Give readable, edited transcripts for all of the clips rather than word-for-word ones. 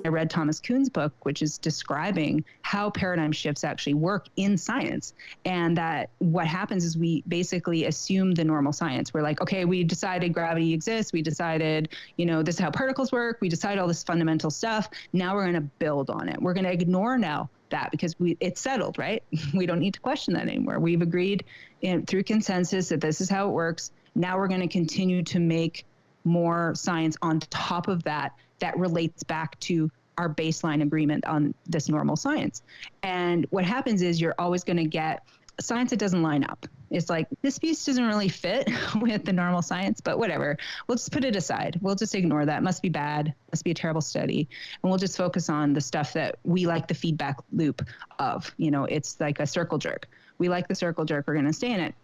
I read Thomas Coon's book, which is describing how paradigm shifts actually work in science. And that what happens is we basically assume the normal science. We're like, okay, we decided gravity exists. We decided, this is how particles work. We decide all this fundamental stuff. Now we're going to build on it. We're going to ignore now that because it's settled, right? We don't need to question that anymore. We've agreed through consensus that this is how it works. Now we're going to continue to make more science on top of that relates back to our baseline agreement on this normal science. And what happens is you're always going to get science that doesn't line up. It's like, this piece doesn't really fit with the normal science, but whatever. We'll just put it aside. We'll just ignore that. It must be bad. Must be a terrible study. And we'll just focus on the stuff that we like the feedback loop of. It's like a circle jerk. We like the circle jerk. We're going to stay in it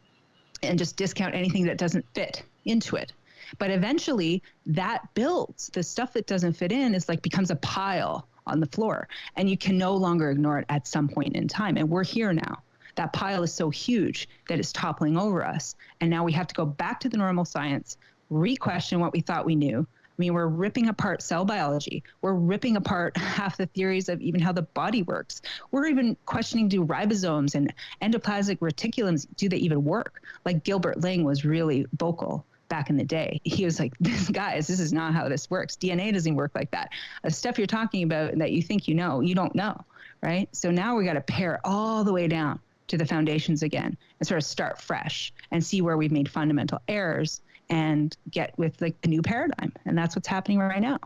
and just discount anything that doesn't fit into it. But eventually that builds. The stuff that doesn't fit in is becomes a pile on the floor, and you can no longer ignore it at some point in time. And we're here now. That pile is so huge that it's toppling over us. And now we have to go back to the normal science, re-question what we thought we knew. I mean, we're ripping apart cell biology. We're ripping apart half the theories of even how the body works. We're even questioning, do ribosomes and endoplasmic reticulums, do they even work? Like Gilbert Ling was really vocal back in the day. He was like, this is not how this works. DNA doesn't work like that. The stuff you're talking about that you think you don't know, right? So now we got to pare all the way down to the foundations again and sort of start fresh and see where we've made fundamental errors and get with a new paradigm. And that's what's happening right now.